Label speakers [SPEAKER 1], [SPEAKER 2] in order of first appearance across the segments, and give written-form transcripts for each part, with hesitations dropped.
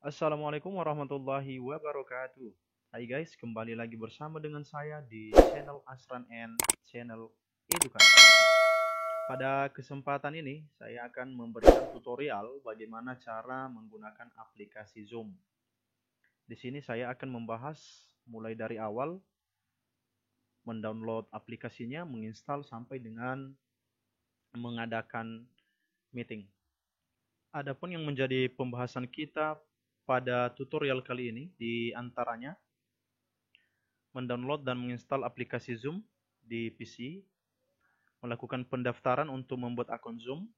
[SPEAKER 1] Assalamualaikum warahmatullahi wabarakatuh. Hai guys, kembali lagi bersama dengan saya di channel Asran and channel Edukasi. Pada kesempatan ini, saya akan memberikan tutorial bagaimana cara menggunakan aplikasi Zoom. Di sini saya akan membahas mulai dari awal, mendownload aplikasinya, menginstal sampai dengan mengadakan meeting. Adapun yang menjadi pembahasan kita pada tutorial kali ini di antaranya mendownload dan menginstal aplikasi Zoom di PC, melakukan pendaftaran untuk membuat akun Zoom,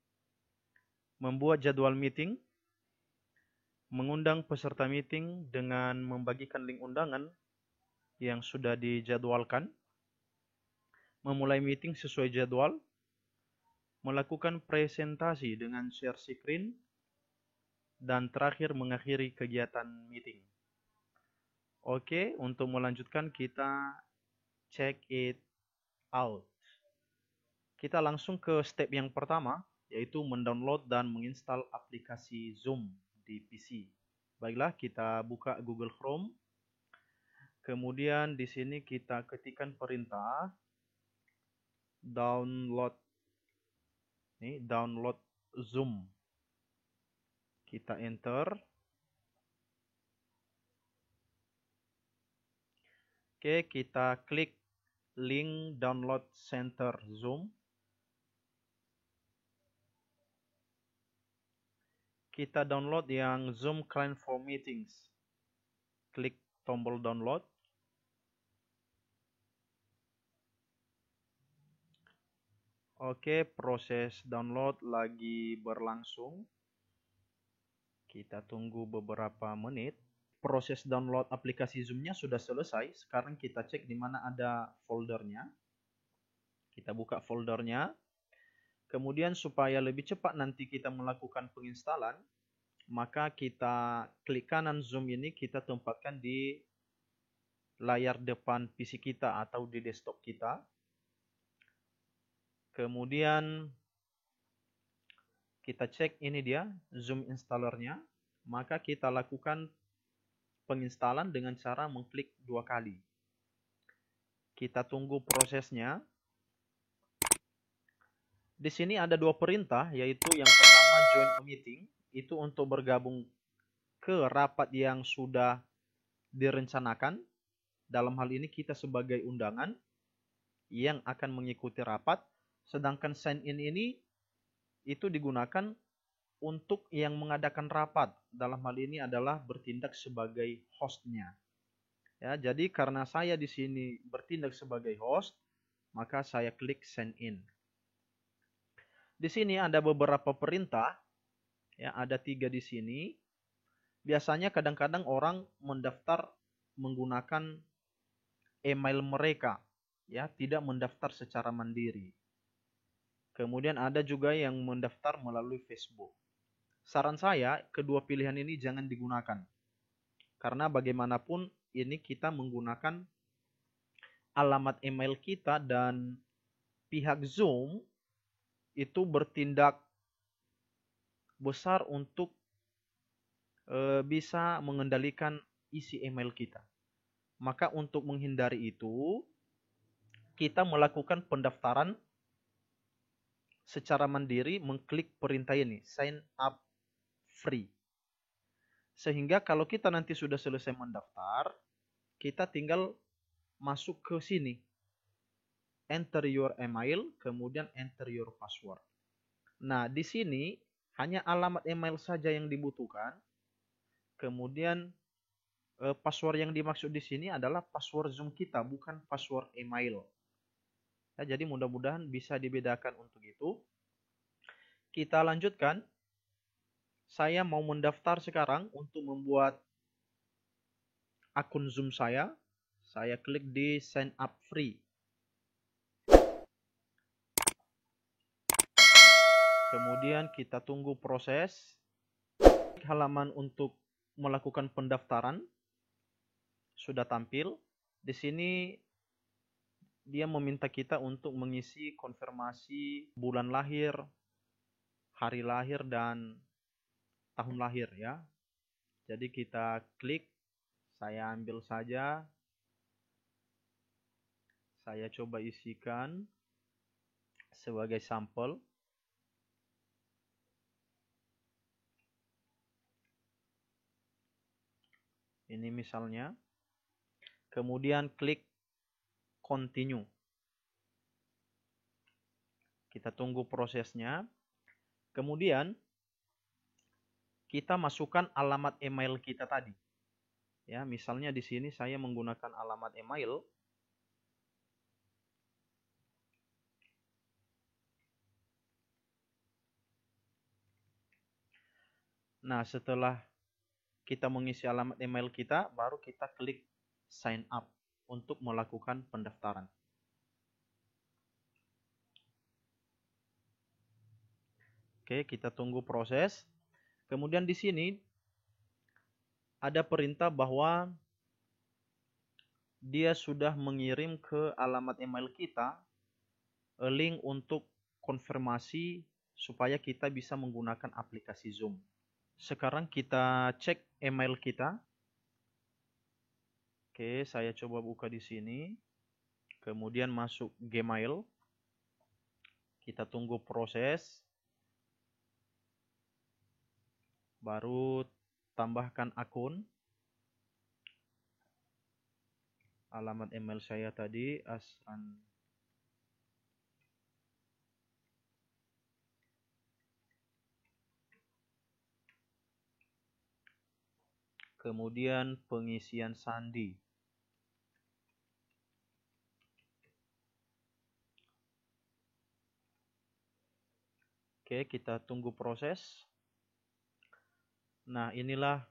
[SPEAKER 1] membuat jadwal meeting, mengundang peserta meeting dengan membagikan link undangan yang sudah dijadwalkan, memulai meeting sesuai jadwal, melakukan presentasi dengan share screen, dan terakhir mengakhiri kegiatan meeting. Oke, untuk melanjutkan kita check it out. Kita langsung ke step yang pertama, yaitu mendownload dan menginstal aplikasi Zoom di PC. Baiklah, kita buka Google Chrome. Kemudian di sini kita ketikkan perintah download. Ini download Zoom. Kita enter. Oke, kita klik link download center Zoom. Kita download yang Zoom Client for Meetings. Klik tombol download. Oke, proses download lagi berlangsung. Kita tunggu beberapa menit. Proses download aplikasi Zoom-nya sudah selesai. Sekarang kita cek di mana ada foldernya. Kita buka foldernya. Kemudian supaya lebih cepat nanti kita melakukan penginstalan, maka kita klik kanan Zoom ini, kita tempatkan di layar depan PC kita atau di desktop kita. Kemudian kita cek ini dia Zoom installernya, maka kita lakukan penginstalan dengan cara mengklik 2 kali. Kita tunggu prosesnya. Di sini ada 2 perintah, yaitu yang pertama join a meeting, itu untuk bergabung ke rapat yang sudah direncanakan. Dalam hal ini kita sebagai undangan yang akan mengikuti rapat. Sedangkan sign in ini itu digunakan untuk yang mengadakan rapat. Dalam hal ini adalah bertindak sebagai hostnya. Ya, jadi karena saya di sini bertindak sebagai host, maka saya klik sign in. Di sini ada beberapa perintah, ya ada 3 di sini. Biasanya kadang-kadang orang mendaftar menggunakan email mereka, ya tidak mendaftar secara mandiri. Kemudian ada juga yang mendaftar melalui Facebook. Saran saya, kedua pilihan ini jangan digunakan. Karena bagaimanapun ini kita menggunakan alamat email kita dan pihak Zoom itu bertindak besar untuk bisa mengendalikan isi email kita. Maka untuk menghindari itu, kita melakukan pendaftaran secara mandiri, mengklik perintah ini, sign up free. Sehingga kalau kita nanti sudah selesai mendaftar, kita tinggal masuk ke sini. Enter your email, kemudian enter your password. Nah, di sini hanya alamat email saja yang dibutuhkan. Kemudian password yang dimaksud di sini adalah password Zoom kita, bukan password email. Ya, jadi mudah-mudahan bisa dibedakan untuk itu. Kita lanjutkan. Saya mau mendaftar sekarang untuk membuat akun Zoom saya. Saya klik di sign up free. Kemudian kita tunggu proses. Halaman untuk melakukan pendaftaran sudah tampil. Di sini dia meminta kita untuk mengisi konfirmasi bulan lahir, hari lahir, dan tahun lahir ya. Jadi kita klik, saya ambil saja, saya coba isikan sebagai sampel. Ini misalnya. Kemudian klik continue. Kita tunggu prosesnya. Kemudian kita masukkan alamat email kita tadi. Ya, misalnya di sini saya menggunakan alamat email. Nah, setelah kita mengisi alamat email kita, baru kita klik sign up untuk melakukan pendaftaran. Oke, kita tunggu proses. Kemudian di sini ada perintah bahwa dia sudah mengirim ke alamat email kita link untuk konfirmasi supaya kita bisa menggunakan aplikasi Zoom. Sekarang kita cek email kita. Oke, saya coba buka di sini. Kemudian masuk Gmail. Kita tunggu proses. Baru tambahkan akun. Alamat email saya tadi Asran. Kemudian pengisian sandi. Oke, kita tunggu proses. Nah, inilah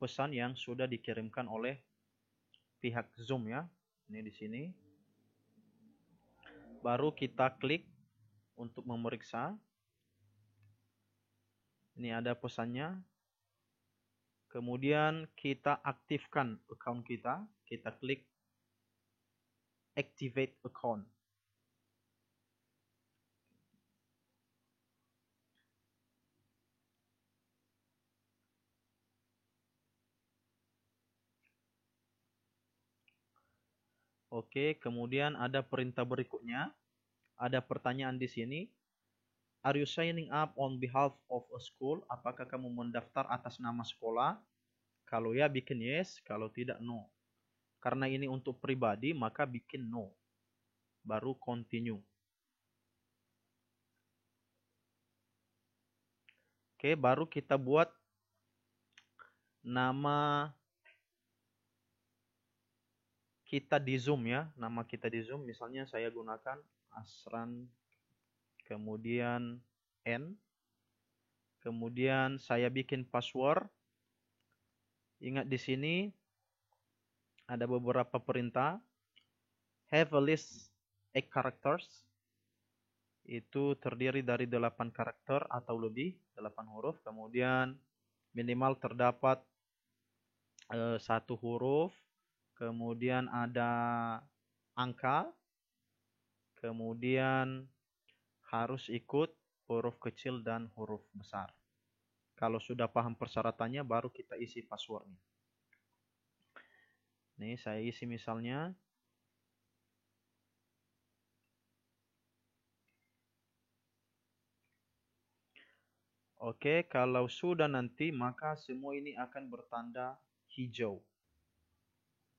[SPEAKER 1] pesan yang sudah dikirimkan oleh pihak Zoom ya. Ini di sini. Baru kita klik untuk memeriksa. Ini ada pesannya. Kemudian kita aktifkan account kita. Kita klik activate account. Oke, kemudian ada perintah berikutnya. Ada pertanyaan di sini. Are you signing up on behalf of a school? Apakah kamu mendaftar atas nama sekolah? Kalau ya bikin yes, kalau tidak no. Karena ini untuk pribadi, maka bikin no. Baru continue. Oke, baru kita buat nama kita di Zoom ya. Nama kita di Zoom, misalnya saya gunakan Asran, kemudian N. Kemudian saya bikin password. Ingat di sini ada beberapa perintah. Have a list 8 characters. Itu terdiri dari 8 karakter atau lebih, 8 huruf. Kemudian minimal terdapat 1 huruf. Kemudian ada angka. Kemudian harus ikut huruf kecil dan huruf besar. Kalau sudah paham persyaratannya, baru kita isi passwordnya. Nih, saya isi misalnya. Oke, kalau sudah nanti, maka semua ini akan bertanda hijau.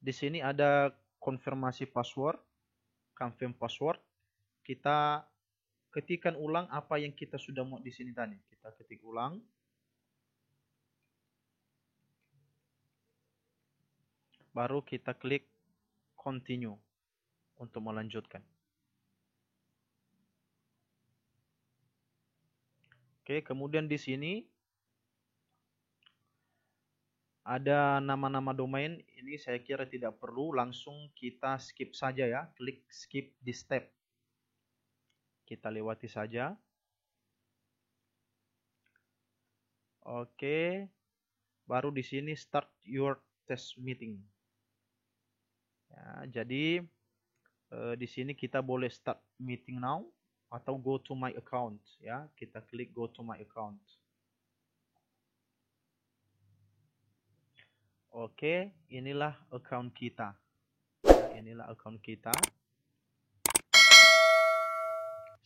[SPEAKER 1] Di sini ada konfirmasi password, confirm password. Kita ketikkan ulang apa yang kita sudah mau di sini tadi. Kita ketik ulang. Baru kita klik continue untuk melanjutkan. Oke, kemudian di sini ada nama-nama domain. Ini saya kira tidak perlu, langsung kita skip saja ya. Klik skip di step. Kita lewati saja. Oke, baru di sini start your test meeting. Ya, jadi di sini kita boleh start meeting now atau go to my account ya. Kita klik go to my account. Oke, inilah account kita. Ya, inilah account kita.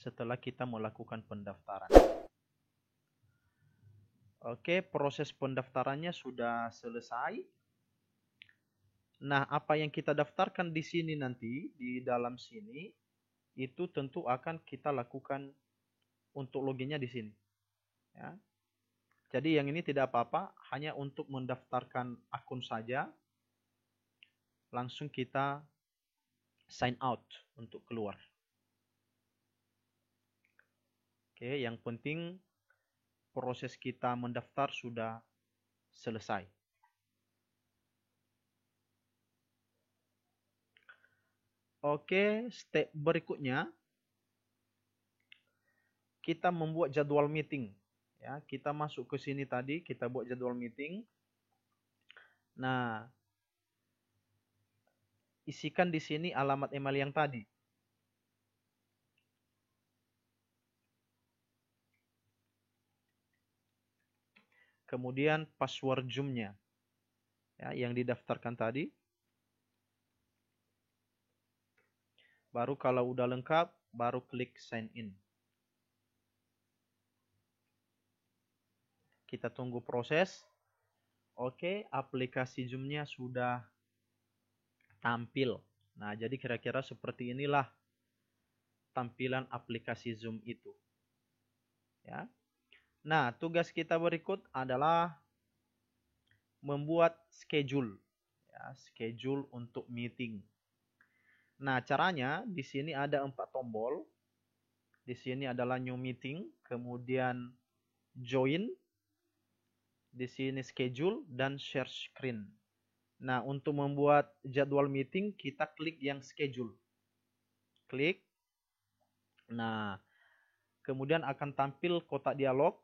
[SPEAKER 1] Setelah kita melakukan pendaftaran. Oke, proses pendaftarannya sudah selesai. Nah, apa yang kita daftarkan di sini nanti, di dalam sini, itu tentu akan kita lakukan untuk loginnya di sini. Ya. Jadi yang ini tidak apa-apa, hanya untuk mendaftarkan akun saja, langsung kita sign out untuk keluar. Oke, yang penting proses kita mendaftar sudah selesai. Oke, step berikutnya kita membuat jadwal meeting. Ya, kita masuk ke sini tadi, kita buat jadwal meeting. Nah, isikan di sini alamat email yang tadi. Kemudian password Zoom-nya. Ya, yang didaftarkan tadi. Baru kalau udah lengkap, baru klik sign in. Kita tunggu proses. Oke, aplikasi Zoom-nya sudah tampil. Nah, jadi kira-kira seperti inilah tampilan aplikasi Zoom itu. Ya. Nah, tugas kita berikut adalah membuat schedule. Ya, schedule untuk meeting. Nah, caranya di sini ada 4 tombol. Di sini adalah new meeting, kemudian join, di sini schedule, dan share screen. Nah, untuk membuat jadwal meeting, kita klik yang schedule. Klik. Nah, kemudian akan tampil kotak dialog.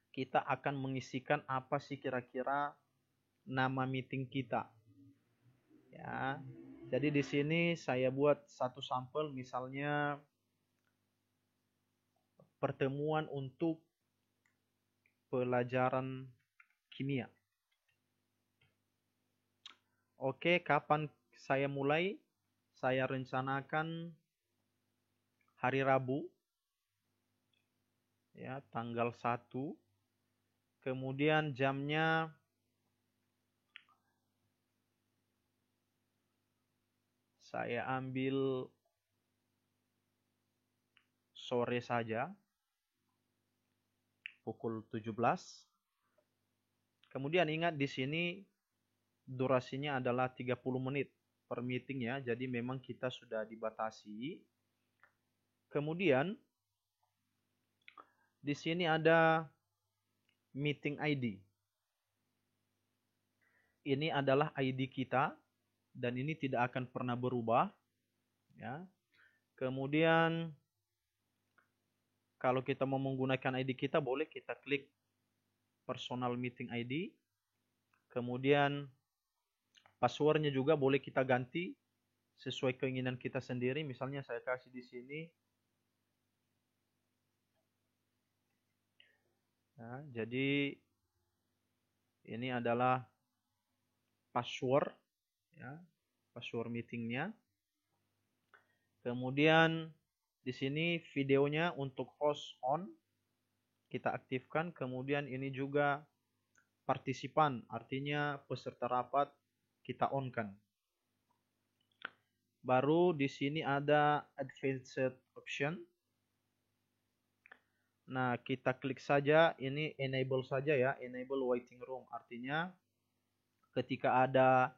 [SPEAKER 1] Kita akan mengisikan apa sih kira-kira nama meeting kita. Ya. Jadi di sini saya buat satu sampel, misalnya pertemuan untuk pelajaran kimia. Oke, kapan saya mulai? Saya rencanakan hari Rabu, ya, tanggal 1. Kemudian jamnya saya ambil sore saja, pukul 17. Kemudian ingat di sini durasinya adalah 30 menit per meeting ya, jadi memang kita sudah dibatasi. Kemudian di sini ada meeting ID. Ini adalah ID kita dan ini tidak akan pernah berubah ya. Kemudian kalau kita mau menggunakan ID kita, boleh kita klik personal meeting ID. Kemudian passwordnya juga boleh kita ganti sesuai keinginan kita sendiri. Misalnya saya kasih di sini. Nah, jadi ini adalah password, ya, password meetingnya. Kemudian di sini videonya untuk host on kita aktifkan. Kemudian ini juga partisipan, artinya peserta rapat kita on kan. Baru di sini ada advanced option. Nah, kita klik saja, ini enable saja ya, enable waiting room. Artinya ketika ada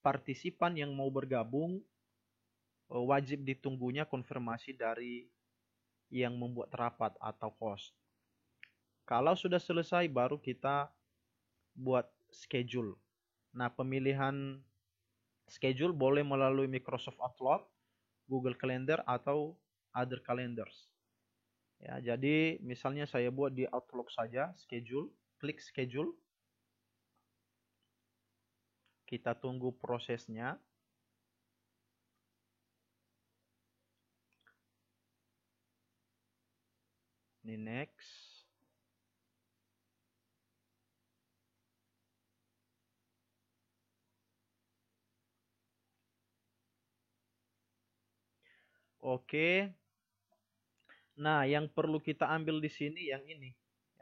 [SPEAKER 1] partisipan yang mau bergabung, wajib ditunggunya konfirmasi dari yang membuat rapat atau host. Kalau sudah selesai, baru kita buat schedule. Nah, pemilihan schedule boleh melalui Microsoft Outlook, Google Calendar, atau other calendars. Ya, jadi misalnya saya buat di Outlook saja, schedule, klik schedule. Kita tunggu prosesnya. Ini next. Oke. Nah, yang perlu kita ambil di sini yang ini.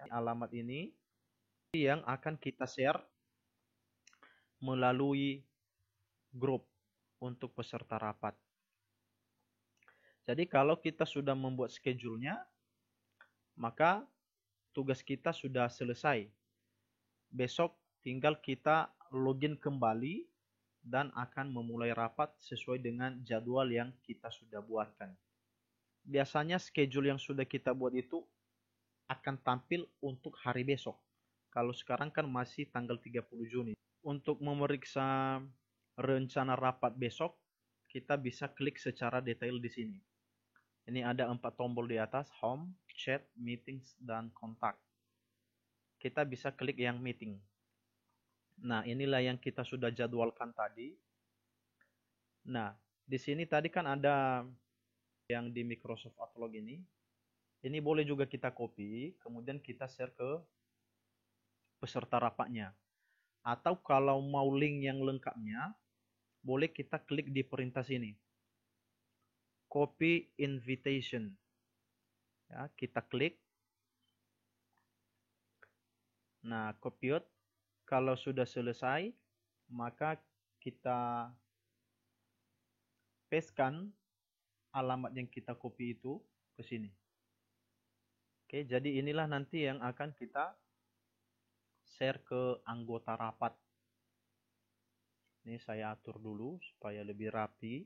[SPEAKER 1] Alamat ini yang akan kita share melalui grup untuk peserta rapat. Jadi kalau kita sudah membuat schedule-nya, maka tugas kita sudah selesai. Besok tinggal kita login kembali dan akan memulai rapat sesuai dengan jadwal yang kita sudah buatkan. Biasanya schedule yang sudah kita buat itu akan tampil untuk hari besok. Kalau sekarang kan masih tanggal 30 Juni. Untuk memeriksa rencana rapat besok, kita bisa klik secara detail di sini. Ini ada 4 tombol di atas, home, chat, meetings, dan kontak. Kita bisa klik yang meeting. Nah, inilah yang kita sudah jadwalkan tadi. Nah, di sini tadi kan ada yang di Microsoft Outlook ini. Ini boleh juga kita copy, kemudian kita share ke peserta rapatnya. Atau kalau mau link yang lengkapnya, boleh kita klik di perintah sini. Copy invitation. Ya, kita klik. Nah, copied. Kalau sudah selesai, maka kita pastekan alamat yang kita copy itu ke sini. Oke, jadi inilah nanti yang akan kita share ke anggota rapat. Ini saya atur dulu supaya lebih rapi.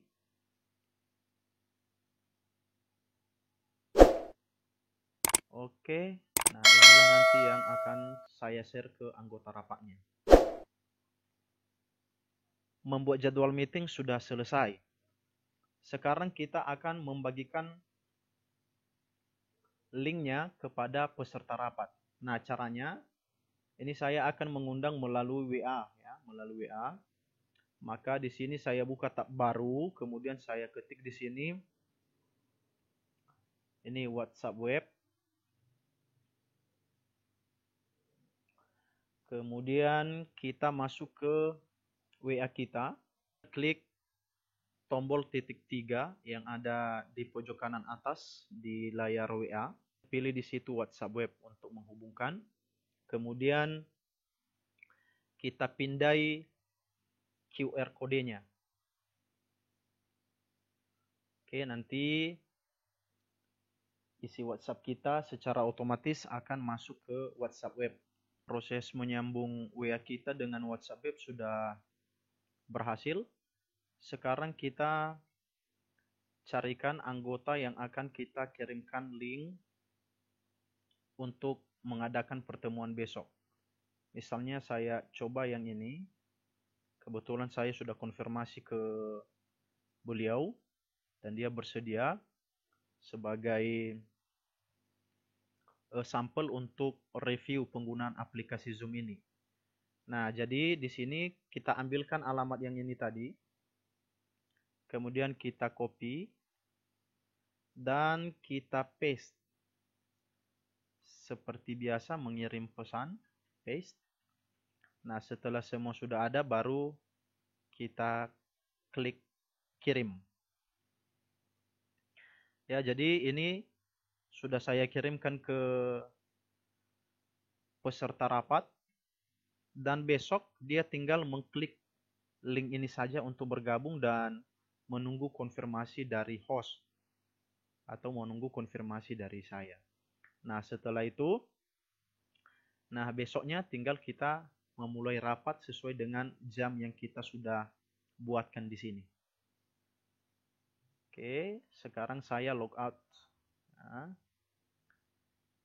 [SPEAKER 1] Oke, nah inilah nanti yang akan saya share ke anggota rapatnya. Membuat jadwal meeting sudah selesai. Sekarang kita akan membagikan linknya kepada peserta rapat. Nah, caranya ini saya akan mengundang melalui WA, ya, melalui WA. Maka di sini saya buka tab baru, kemudian saya ketik di sini. Ini WhatsApp web. Kemudian kita masuk ke WA kita, klik tombol titik 3 yang ada di pojok kanan atas di layar WA. Pilih di situ WhatsApp web untuk menghubungkan. Kemudian kita pindai QR kodenya. Oke, nanti isi WhatsApp kita secara otomatis akan masuk ke WhatsApp web. Proses menyambung WA kita dengan WhatsApp web sudah berhasil. Sekarang kita carikan anggota yang akan kita kirimkan link untuk mengadakan pertemuan besok. Misalnya saya coba yang ini. Kebetulan saya sudah konfirmasi ke beliau dan dia bersedia sebagai sampel untuk review penggunaan aplikasi Zoom ini. Nah, jadi di sini kita ambilkan alamat yang ini tadi. Kemudian kita copy dan kita paste. Seperti biasa mengirim pesan, paste. Nah, setelah semua sudah ada baru kita klik kirim. Ya, jadi ini sudah saya kirimkan ke peserta rapat dan besok dia tinggal mengklik link ini saja untuk bergabung dan menunggu konfirmasi dari host atau menunggu konfirmasi dari saya. Nah, setelah itu, nah besoknya tinggal kita memulai rapat sesuai dengan jam yang kita sudah buatkan di sini. Oke, sekarang saya logout.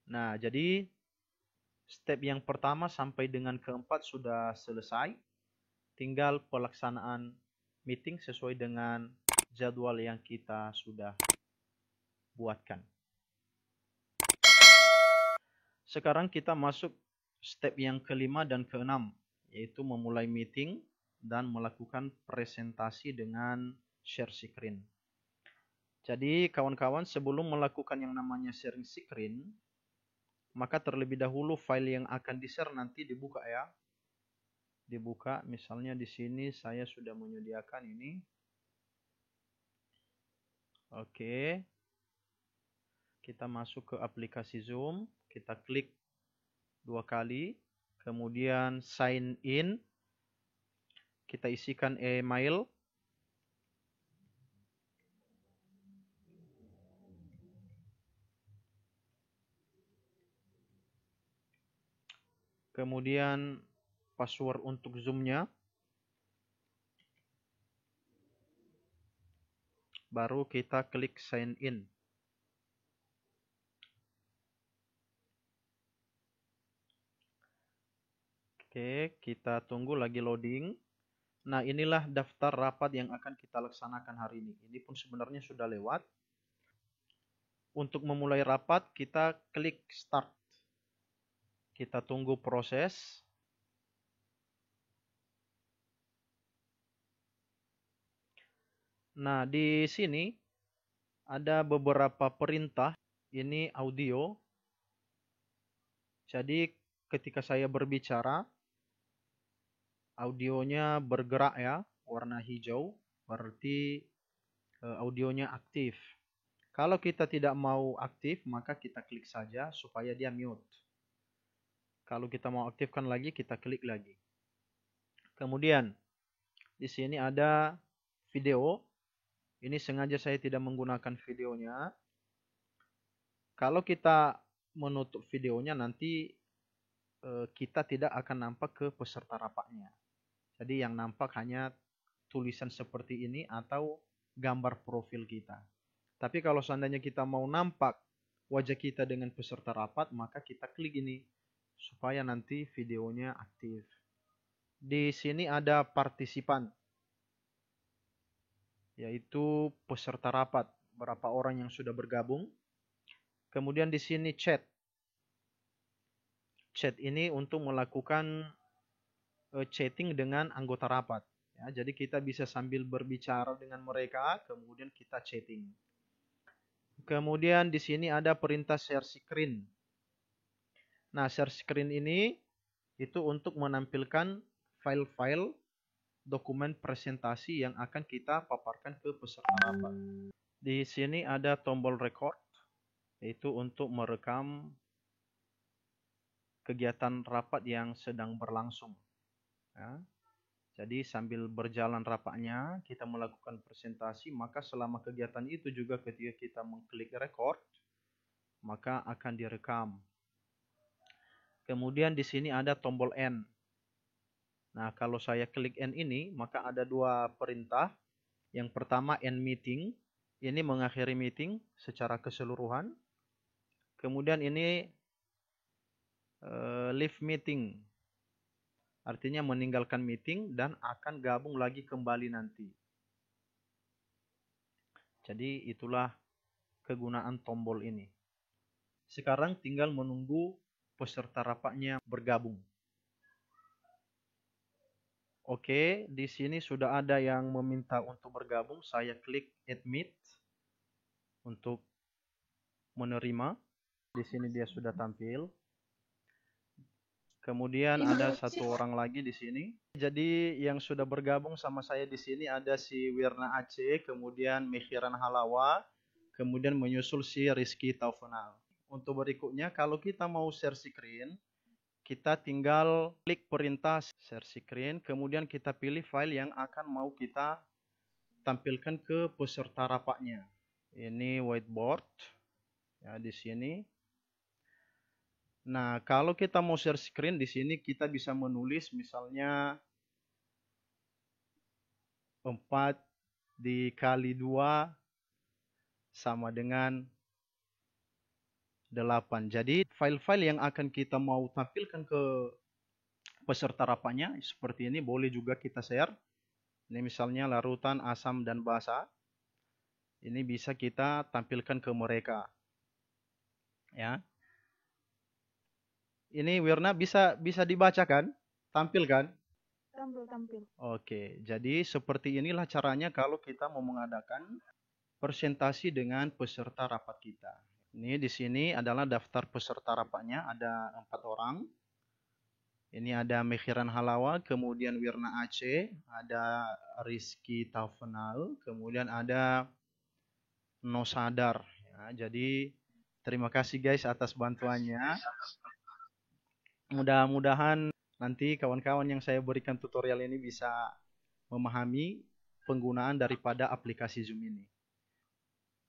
[SPEAKER 1] Nah, jadi step yang pertama sampai dengan keempat sudah selesai. Tinggal pelaksanaan meeting sesuai dengan jadwal yang kita sudah buatkan. Sekarang kita masuk step yang kelima dan keenam, yaitu memulai meeting dan melakukan presentasi dengan share screen. Jadi kawan-kawan, sebelum melakukan yang namanya sharing screen, maka terlebih dahulu file yang akan di-share nanti dibuka ya. Dibuka, misalnya di sini saya sudah menyediakan ini. Oke, kita masuk ke aplikasi Zoom, kita klik 2 kali, kemudian sign in, kita isikan email, kemudian password untuk Zoom-nya, baru kita klik sign in. Oke, kita tunggu lagi loading. Nah, inilah daftar rapat yang akan kita laksanakan hari ini. Ini pun sebenarnya sudah lewat. Untuk memulai rapat, kita klik start. Kita tunggu proses. Nah, di sini ada beberapa perintah. Ini audio. Jadi, ketika saya berbicara, audionya bergerak ya, warna hijau, berarti audionya aktif. Kalau kita tidak mau aktif, maka kita klik saja supaya dia mute. Kalau kita mau aktifkan lagi, kita klik lagi. Kemudian, di sini ada video. Ini sengaja saya tidak menggunakan videonya. Kalau kita menutup videonya, nanti kita tidak akan nampak ke peserta rapatnya. Jadi yang nampak hanya tulisan seperti ini atau gambar profil kita. Tapi kalau seandainya kita mau nampak wajah kita dengan peserta rapat, maka kita klik ini supaya nanti videonya aktif. Di sini ada partisipan, yaitu peserta rapat, berapa orang yang sudah bergabung. Kemudian di sini chat. Chat ini untuk melakukan chatting dengan anggota rapat. Ya, jadi kita bisa sambil berbicara dengan mereka, kemudian kita chatting. Kemudian di sini ada perintah share screen. Nah, share screen ini itu untuk menampilkan file-file dokumen presentasi yang akan kita paparkan ke peserta rapat. Di sini ada tombol record, yaitu untuk merekam kegiatan rapat yang sedang berlangsung. Ya. Jadi sambil berjalan rapatnya, kita melakukan presentasi, maka selama kegiatan itu juga ketika kita mengklik record, maka akan direkam. Kemudian di sini ada tombol N. Nah, kalau saya klik N ini, maka ada dua perintah. Yang pertama end meeting, ini mengakhiri meeting secara keseluruhan. Kemudian ini leave meeting, artinya meninggalkan meeting dan akan gabung lagi kembali nanti. Jadi itulah kegunaan tombol ini. Sekarang tinggal menunggu peserta rapatnya bergabung. Oke, di sini sudah ada yang meminta untuk bergabung. Saya klik admit untuk menerima. Di sini dia sudah tampil. Kemudian ada satu orang lagi di sini. Jadi yang sudah bergabung sama saya di sini ada si Wirna Aceh, kemudian Mekhiran Halawa, kemudian menyusul si Rizky Taufanal. Untuk berikutnya, kalau kita mau share screen, kita tinggal klik perintah share screen, kemudian kita pilih file yang akan mau kita tampilkan ke peserta rapatnya. Ini whiteboard, ya di sini. Nah, kalau kita mau share screen di sini kita bisa menulis misalnya 4 dikali 2 sama dengan 8. Jadi, file-file yang akan kita mau tampilkan ke peserta rapatnya seperti ini boleh juga kita share. Ini misalnya larutan, asam, dan basa. Ini bisa kita tampilkan ke mereka. Ya. Ini Wirna bisa dibacakan, tampilkan.
[SPEAKER 2] Tampil.
[SPEAKER 1] Oke, jadi seperti inilah caranya kalau kita mau mengadakan presentasi dengan peserta rapat kita. Ini di sini adalah daftar peserta rapatnya, ada 4 orang. Ini ada Mekhiran Halawa, kemudian Wirna Aceh, ada Rizky Taufanal, kemudian ada no sadar. Ya, jadi terima kasih guys atas bantuannya. Mudah-mudahan nanti kawan-kawan yang saya berikan tutorial ini bisa memahami penggunaan daripada aplikasi Zoom ini.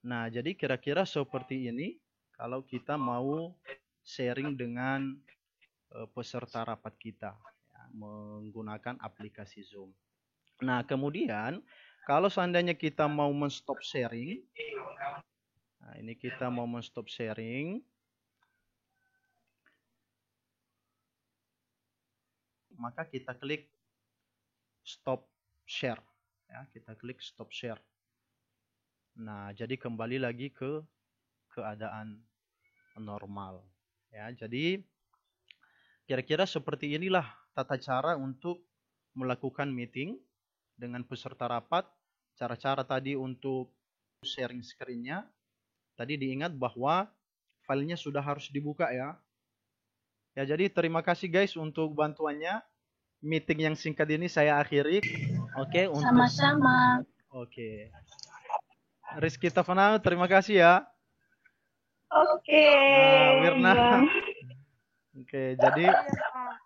[SPEAKER 1] Nah, jadi kira-kira seperti ini kalau kita mau sharing dengan peserta rapat kita ya, menggunakan aplikasi Zoom. Nah, kemudian kalau seandainya kita mau men-stop sharing, nah ini kita mau men-stop sharing, maka kita klik stop share. Ya, kita klik stop share. Nah, jadi kembali lagi ke keadaan normal. Ya, jadi kira-kira seperti inilah tata cara untuk melakukan meeting dengan peserta rapat. Cara-cara tadi untuk sharing screen-nya. Tadi diingat bahwa filenya sudah harus dibuka ya. Ya, jadi terima kasih guys untuk bantuannya. Meeting yang singkat ini saya akhiri. Oke, untuk
[SPEAKER 2] Sama-sama.
[SPEAKER 1] Oke. Rizky Tafana, terima kasih ya.
[SPEAKER 2] Oke.
[SPEAKER 1] Nah, Wirna.
[SPEAKER 2] Bang.
[SPEAKER 1] Oke, jadi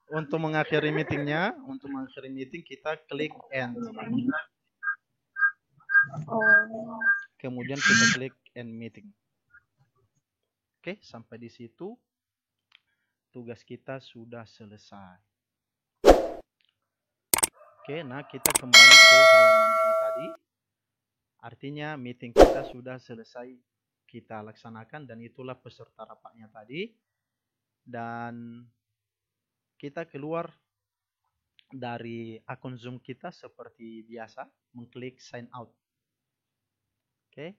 [SPEAKER 1] untuk mengakhiri meetingnya, kita klik end.
[SPEAKER 2] Oh.
[SPEAKER 1] Kemudian kita klik end meeting. Oke, sampai di situ tugas kita sudah selesai. Oke, nah kita kembali ke halaman ini tadi. Artinya meeting kita sudah selesai kita laksanakan dan itulah peserta rapatnya tadi. Dan kita keluar dari akun Zoom kita seperti biasa, mengklik sign out. Oke.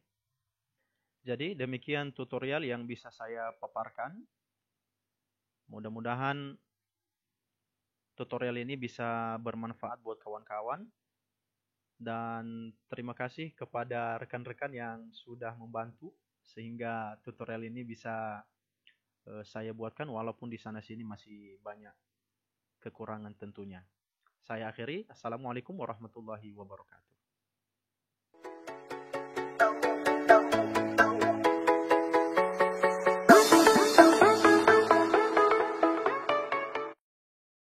[SPEAKER 1] Jadi demikian tutorial yang bisa saya paparkan. Mudah-mudahan tutorial ini bisa bermanfaat buat kawan-kawan. Dan terima kasih kepada rekan-rekan yang sudah membantu sehingga tutorial ini bisa saya buatkan walaupun di sana sini masih banyak kekurangan tentunya. Saya akhiri. Assalamualaikum warahmatullahi wabarakatuh.